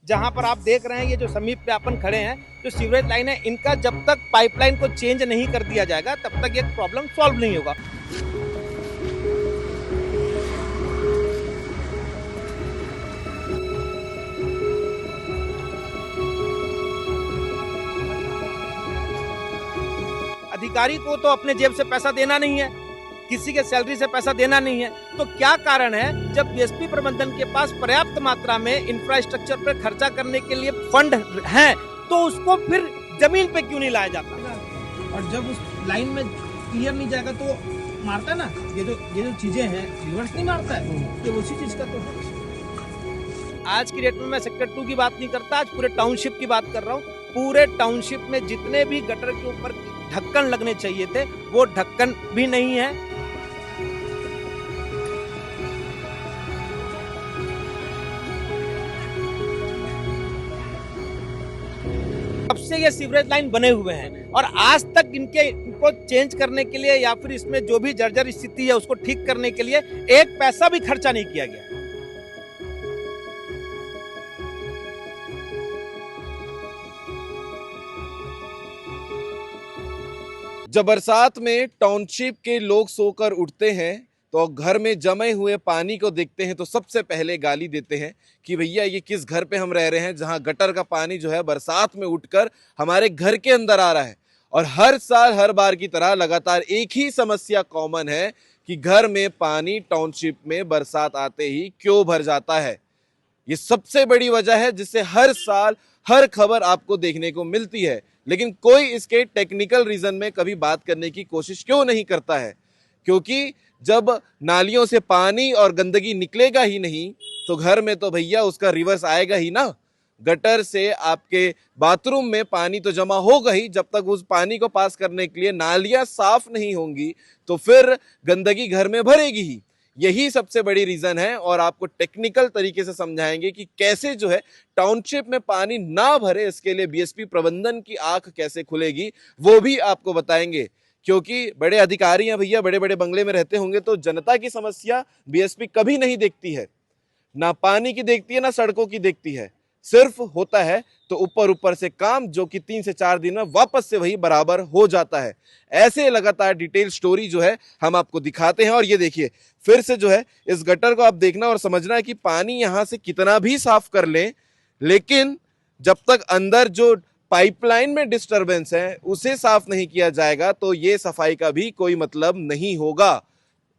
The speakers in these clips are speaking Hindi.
जहां पर आप देख रहे हैं ये जो समीप पे अपन खड़े हैं, जो सीवरेज लाइन है, इनका जब तक पाइपलाइन को चेंज नहीं कर दिया जाएगा तब तक ये प्रॉब्लम सॉल्व नहीं होगा। अधिकारी को तो अपने जेब से पैसा देना नहीं है, किसी के सैलरी से पैसा देना नहीं है, तो क्या कारण है जब बीएसपी प्रबंधन के पास पर्याप्त मात्रा में इंफ्रास्ट्रक्चर पर खर्चा करने के लिए फंड है तो उसको फिर जमीन पे क्यों नहीं लाया जाता? और जब उस लाइन में क्लियर नहीं जाएगा तो मारता है ना, ये जो चीजें हैं रिवर्स नहीं मारता है, ये उसी चीज का तो है। आज की डेट में मैं सेक्टर 2 की बात नहीं करता, आज पूरे टाउनशिप की बात कर रहा हूँ। पूरे टाउनशिप में जितने भी गटर के ऊपर ढक्कन लगने चाहिए थे वो ढक्कन भी नहीं है। कब से ये सीवरेज लाइन बने हुए हैं और आज तक इनको चेंज करने के लिए या फिर इसमें जो भी जर्जर स्थिति है उसको ठीक करने के लिए एक पैसा भी खर्चा नहीं किया गया। जब बरसात में टाउनशिप के लोग सोकर उठते हैं तो घर में जमे हुए पानी को देखते हैं तो सबसे पहले गाली देते हैं कि भैया ये किस घर पे हम रह रहे हैं जहां गटर का पानी जो है बरसात में उठकर हमारे घर के अंदर आ रहा है। और हर साल हर बार की तरह लगातार एक ही समस्या कॉमन है कि घर में पानी टाउनशिप में बरसात आते ही क्यों भर जाता है। ये सबसे बड़ी वजह है जिससे हर साल हर खबर आपको देखने को मिलती है, लेकिन कोई इसके टेक्निकल रीजन में कभी बात करने की कोशिश क्यों नहीं करता है? क्योंकि जब नालियों से पानी और गंदगी निकलेगा ही नहीं तो घर में तो भैया उसका रिवर्स आएगा ही ना। गटर से आपके बाथरूम में पानी तो जमा होगा ही, जब तक उस पानी को पास करने के लिए नालियां साफ नहीं होंगी तो फिर गंदगी घर में भरेगी ही। यही सबसे बड़ी रीजन है और आपको टेक्निकल तरीके से समझाएंगे कि कैसे जो है टाउनशिप में पानी ना भरे, इसके लिए बीएसपी प्रबंधन की आंख कैसे खुलेगी वो भी आपको बताएंगे। क्योंकि बड़े अधिकारी हैं भैया, बड़े बड़े बंगले में रहते होंगे तो जनता की समस्या बीएसपी कभी नहीं देखती है, ना पानी की देखती है ना सड़कों की देखती है। सिर्फ होता है तो ऊपर ऊपर से काम जो कि 3 से 4 दिन में वापस से वही बराबर हो जाता है। ऐसे लगातार डिटेल स्टोरी जो है हम आपको दिखाते हैं। और ये देखिए फिर से जो है इस गटर को आप देखना और समझना है कि पानी यहां से कितना भी साफ कर लें, लेकिन जब तक अंदर जो पाइपलाइन में डिस्टरबेंस है उसे साफ नहीं किया जाएगा तो ये सफाई का भी कोई मतलब नहीं होगा।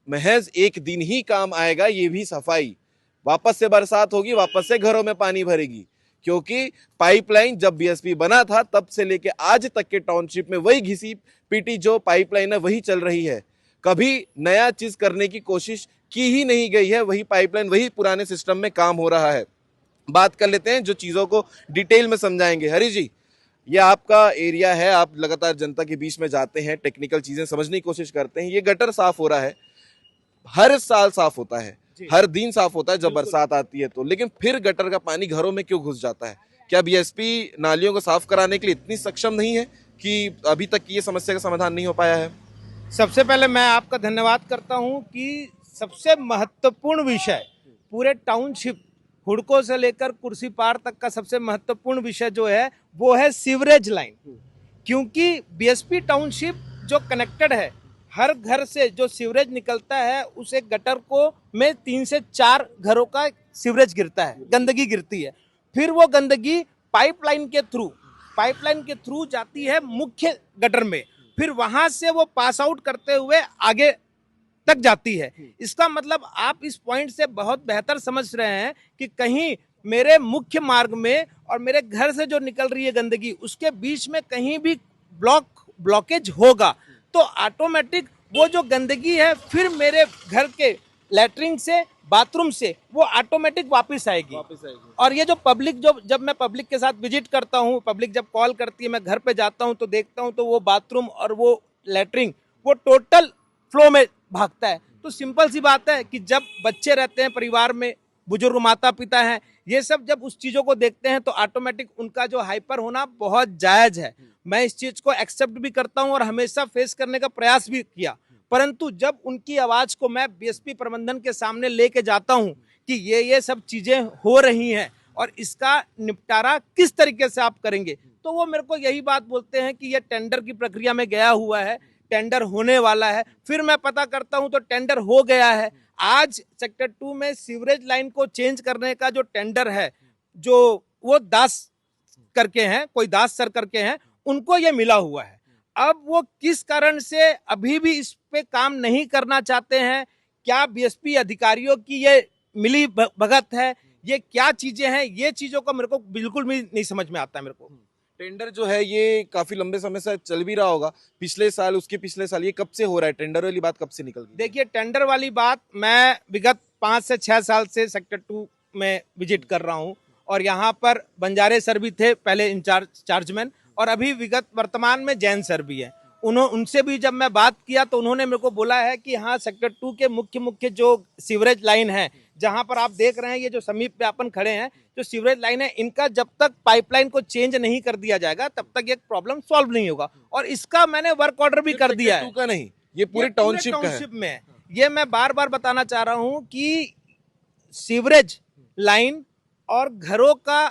महज एक दिन ही काम आएगा ये भी सफाई, वापस से बरसात होगी, वापस से घरों में पानी भरेगी। क्योंकि पाइपलाइन जब बीएसपी बना था तब से लेके आज तक के टाउनशिप में वही घिसी पीटी जो पाइपलाइन है वही चल रही है। कभी नया चीज करने की कोशिश की ही नहीं गई है, वही पाइपलाइन वही पुराने सिस्टम में काम हो रहा है। बात कर लेते हैं जो चीजों को डिटेल में समझाएंगे। हरी जी, ये आपका एरिया है, आप लगातार जनता के बीच में जाते हैं, टेक्निकल चीजें समझने की कोशिश करते हैं। ये गटर साफ हो रहा है, हर साल साफ होता है, हर दिन साफ होता है जब बरसात आती है तो, लेकिन फिर गटर का पानी घरों में क्यों घुस जाता है? क्या बीएसपी नालियों को साफ कराने के लिए इतनी सक्षम नहीं है कि अभी तक ये समस्या का समाधान नहीं हो पाया है? सबसे पहले मैं आपका धन्यवाद करता हूं कि सबसे महत्वपूर्ण विषय पूरे टाउनशिप हुड़को से लेकर कुर्सी पार तक का सबसे महत्वपूर्ण विषय जो है वो है सीवरेज लाइन। क्योंकि बीएसपी टाउनशिप जो कनेक्टेड है, हर घर से जो सीवरेज निकलता है उस एक गटर को में 3 से 4 घरों का सीवरेज गिरता है, गंदगी गिरती है। फिर वो गंदगी पाइपलाइन के थ्रू जाती है मुख्य गटर में, फिर वहां से वो पास आउट करते हुए आगे तक जाती है। इसका मतलब आप इस पॉइंट से बहुत बेहतर समझ रहे हैं कि कहीं मेरे मुख्य मार्ग में और मेरे घर से जो निकल रही है गंदगी उसके बीच में कहीं भी ब्लॉकेज होगा तो ऑटोमेटिक वो जो गंदगी है फिर मेरे घर के लैट्रिन से बाथरूम से वो ऑटोमेटिक वापस आएगी। और ये जो पब्लिक जब मैं पब्लिक के साथ विजिट करता हूँ, पब्लिक जब कॉल करती है, मैं घर पे जाता हूँ तो देखता हूँ तो वो बाथरूम और वो लैट्रिन वो टोटल फ्लो में भागता है। तो सिंपल सी बात है कि जब बच्चे रहते हैं परिवार में, बुजुर्ग माता पिता हैं, ये सब जब उस चीजों को देखते हैं तो ऑटोमेटिक उनका जो हाइपर होना बहुत जायज है। मैं इस चीज को एक्सेप्ट भी करता हूं और हमेशा फेस करने का प्रयास भी किया, परंतु जब उनकी आवाज को मैं बीएसपी प्रबंधन के सामने लेके जाता हूं कि ये सब चीजें हो रही हैं और इसका निपटारा किस तरीके से आप करेंगे। तो वो मेरे को यही बात बोलते हैं कि ये टेंडर की प्रक्रिया में गया हुआ है, टेंडर होने वाला है। फिर मैं पता करता हूं तो टेंडर हो गया है। आज सेक्टर 2 में सीवरेज लाइन को चेंज करने का जो टेंडर है, जो वो दास करके हैं, कोई दास सर करके हैं, उनको ये मिला हुआ है। अब वो किस कारण से अभी भी इस पे काम नहीं करना चाहते हैं, क्या बीएसपी अधिकारियों की ये मिली भगत है, ये क्या चीजें हैं, ये चीजों को मेरे को बिल्कुल भी नहीं समझ में आता है मेरे को। टेंडर जो है ये काफी लंबे समय से चल भी रहा होगा, पिछले साल, उसके पिछले साल, ये कब से हो रहा है? टेंडर वाली बात कब से निकल गई? देखिए, टेंडर वाली बात मैं विगत 5 से 6 साल से सेक्टर 2 में विजिट कर रहा हूं, और यहाँ पर बंजारे सर भी थे पहले चार्जमैन, और अभी विगत वर्तमान में जैन सर भी है। उनसे भी जब मैं बात किया तो उन्होंने मेरे को बोला है कि हाँ, सेक्टर 2 के मुख्य जो सीवरेज लाइन है, जहां पर आप देख रहे हैं ये जो समीप पे अपन खड़े हैं, जो सीवरेज लाइन है, इनका जब तक पाइपलाइन को चेंज नहीं कर दिया जाएगा तब तक ये प्रॉब्लम सॉल्व नहीं होगा। और इसका मैंने वर्क ऑर्डर भी कर दिया है। का नहीं, ये पूरे टाउनशिप में है। ये मैं बार बार बताना चाह रहा हूं कि सीवरेज लाइन और घरों का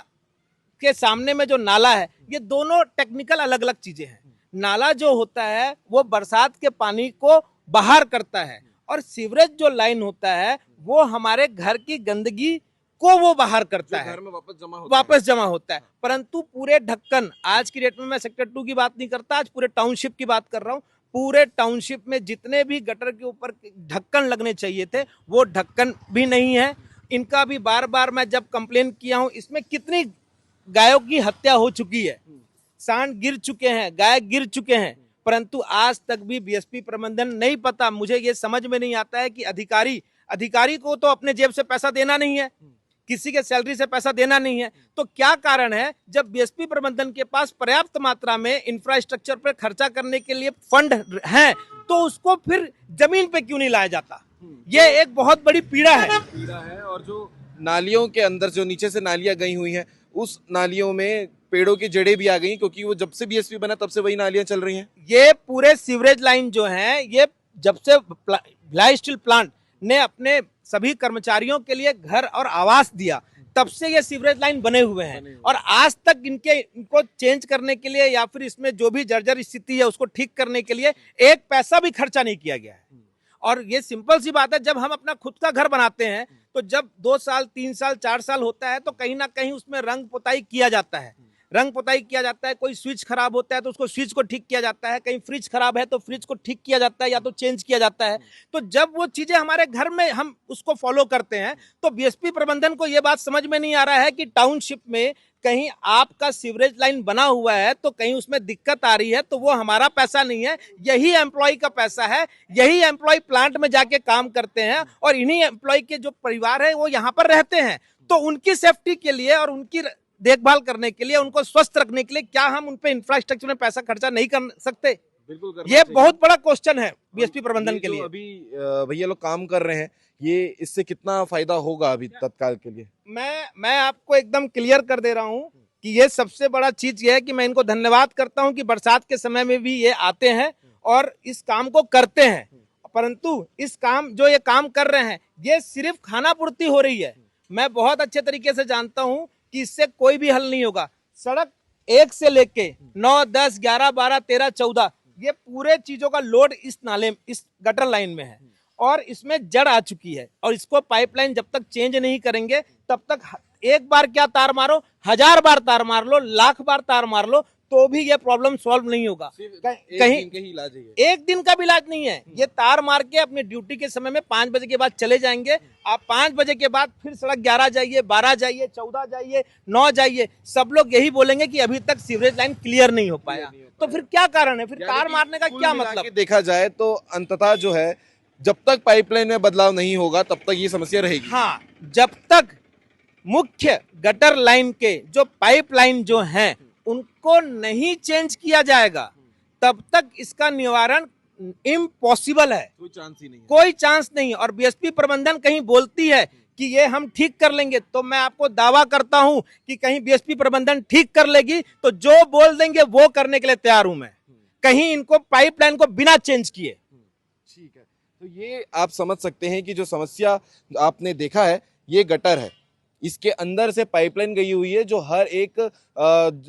के सामने में जो नाला है, ये दोनों टेक्निकल अलग अलग चीजें हैं। नाला जो होता है वो बरसात के पानी को बाहर करता है, और सीवरेज जो लाइन होता है वो हमारे घर की गंदगी को वो बाहर करता है, घर में वापस जमा होता है। परंतु पूरे ढक्कन, आज की डेट में मैं सेक्टर 2 की बात नहीं करता, आज पूरे टाउनशिप की बात कर रहा हूँ। पूरे टाउनशिप में जितने भी गटर के ऊपर ढक्कन लगने चाहिए थे, वो ढक्कन भी नहीं है। इनका भी बार बार मैं जब कंप्लेन किया हूँ, इसमें कितनी गायों की हत्या हो चुकी है, सांड गिर चुके हैं, गाय गिर चुके हैं, परंतु आज तक भी बीएसपी प्रबंधन नहीं पता। मुझे ये समझ में नहीं आता है कि अधिकारी को तो अपने जेब से पैसा देना नहीं है, किसी के सैलरी से पैसा देना नहीं है, तो क्या कारण है जब बीएसपी प्रबंधन के पास पर्याप्त मात्रा में इंफ्रास्ट्रक्चर पर खर्चा करने के लिए फंड है, तो उसको फिर जमीन पे क्यों नहीं लाया जाता। ये एक बहुत बड़ी पीड़ा है। और जो नालियों के अंदर जो नीचे से नालियां गई हुई हैं, उस नालियों में पेड़ों की जड़ें भी आ गई, क्योंकि वो जब से बीएसपी बना तब से वही नालियां चल रही हैं। ये पूरे सीवरेज लाइन जो है, ये जब से भिलाई स्टील प्लांट ने अपने सभी कर्मचारियों के लिए घर और आवास दिया, तब से ये सीवरेज लाइन बने हुए हैं, और आज तक इनको चेंज करने के लिए या फिर इसमें जो भी जर्जर स्थिति है उसको ठीक करने के लिए एक पैसा भी खर्चा नहीं किया गया है। और ये सिंपल सी बात है, जब हम अपना खुद का घर बनाते हैं तो जब 2 साल 3 साल 4 साल होता है तो कहीं ना कहीं उसमें रंग पुताई किया जाता है, कोई स्विच खराब होता है तो उसको स्विच को ठीक किया जाता है, कहीं फ्रिज खराब है तो फ्रिज को ठीक किया जाता है या तो चेंज किया जाता है। तो जब वो चीजें हमारे घर में हम उसको फॉलो करते हैं, तो बीएसपी प्रबंधन को ये बात समझ में नहीं आ रहा है कि टाउनशिप में कहीं आपका सीवरेज लाइन बना हुआ है तो कहीं उसमें दिक्कत आ रही है, तो वो हमारा पैसा नहीं है, यही एम्प्लॉय का पैसा है। यही एम्प्लॉय प्लांट में जाके काम करते हैं, और इन्हीं एम्प्लॉय के जो परिवार है वो यहाँ पर रहते हैं। तो उनकी सेफ्टी के लिए और उनकी देखभाल करने के लिए, उनको स्वस्थ रखने के लिए, क्या हम उन पे इंफ्रास्ट्रक्चर में पैसा खर्चा नहीं कर सकते? बिल्कुल, ये बहुत बड़ा क्वेश्चन है बीएसपी प्रबंधन के लिए। अभी भैया लोग काम कर रहे हैं, ये इससे कितना फायदा होगा अभी तत्काल के लिए? मैं आपको एकदम क्लियर कर दे रहा हूं कि ये सबसे बड़ा चीज ये है कि मैं इनको धन्यवाद करता हूं कि बरसात के समय में भी ये आते हैं और इस काम को करते हैं। परंतु ये काम कर रहे हैं, ये सिर्फ खाना पूर्ति हो रही है। मैं बहुत अच्छे तरीके से जानता हूं कि इससे कोई भी हल नहीं होगा। सड़क 1 से लेके 9, 10, 11, 12, 13, 14 ये पूरे चीजों का लोड इस गटर लाइन में है, और इसमें जड़ आ चुकी है, और इसको पाइपलाइन जब तक चेंज नहीं करेंगे तब तक एक बार क्या तार मारो, 1000 बार तार मार लो, लाख बार तार मार लो, तो भी ये प्रॉब्लम सॉल्व नहीं होगा। कहीं एक दिन का भी इलाज नहीं है। ये तार मार के अपनी ड्यूटी के समय में 5 बजे के बाद चले जाएंगे। आप 5 बजे के बाद फिर सड़क 11 जाइए, 12 जाइए, 14 जाइए, 9 जाइए, सब लोग यही बोलेंगे कि अभी तक सीवरेज लाइन क्लियर नहीं हो पाया। तो फिर क्या कारण है, फिर तार मारने का क्या मतलब? देखा जाए तो अंततः जो है, जब तक पाइपलाइन में बदलाव नहीं होगा तब तक ये समस्या रहेगी। हाँ, जब तक मुख्य गटर लाइन के जो पाइपलाइन जो हैं उनको नहीं चेंज किया जाएगा तब तक इसका निवारण इम्पॉसिबल है। कोई चांस नहीं। और बीएसपी प्रबंधन कहीं बोलती है कि ये हम ठीक कर लेंगे, तो मैं आपको दावा करता हूं कि कहीं बीएसपी प्रबंधन ठीक कर लेगी तो जो बोल देंगे वो करने के लिए तैयार हूं मैं, कहीं इनको पाइपलाइन को बिना चेंज किए। ठीक है, तो ये आप समझ सकते हैं कि जो समस्या आपने देखा है, ये गटर है, इसके अंदर से पाइपलाइन गई हुई है, जो हर एक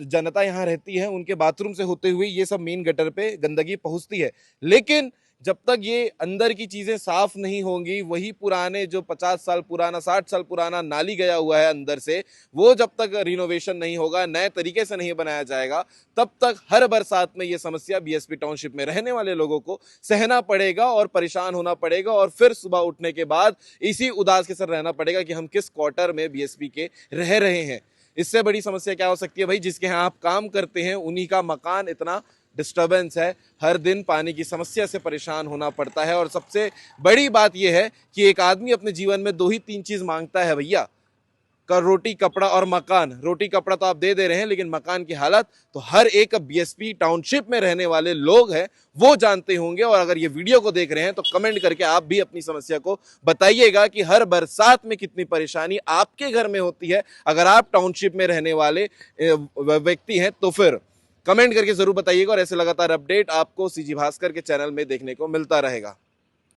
जनता यहाँ रहती है उनके बाथरूम से होते हुए ये सब मेन गटर पे गंदगी पहुंचती है। लेकिन जब तक ये अंदर की चीजें साफ नहीं होंगी, वही पुराने जो 50 साल पुराना 60 साल पुराना नाली गया हुआ है अंदर से, वो जब तक रिनोवेशन नहीं होगा, नए तरीके से नहीं बनाया जाएगा, तब तक हर बरसात में ये समस्या बीएसपी टाउनशिप में रहने वाले लोगों को सहना पड़ेगा और परेशान होना पड़ेगा, और फिर सुबह उठने के बाद इसी उदास के साथ रहना पड़ेगा कि हम किस क्वार्टर में बीएसपी के रह रहे हैं। इससे बड़ी समस्या क्या हो सकती है भाई? जिसके यहाँ आप काम करते हैं उन्हीं का मकान इतना डिस्टर्बेंस है, हर दिन पानी की समस्या से परेशान होना पड़ता है। और सबसे बड़ी बात यह है कि एक आदमी अपने जीवन में 2 ही 3 चीज मांगता है भैया, का रोटी कपड़ा और मकान। रोटी कपड़ा तो आप दे रहे हैं, लेकिन मकान की हालत तो हर एक बीएसपी टाउनशिप में रहने वाले लोग हैं वो जानते होंगे। और अगर ये वीडियो को देख रहे हैं तो कमेंट करके आप भी अपनी समस्या को बताइएगा कि हर बरसात में कितनी परेशानी आपके घर में होती है। अगर आप टाउनशिप में रहने वाले व्यक्ति हैं तो फिर कमेंट करके जरूर बताइएगा, और ऐसे लगातार अपडेट आपको सीजी भास्कर के चैनल में देखने को मिलता रहेगा।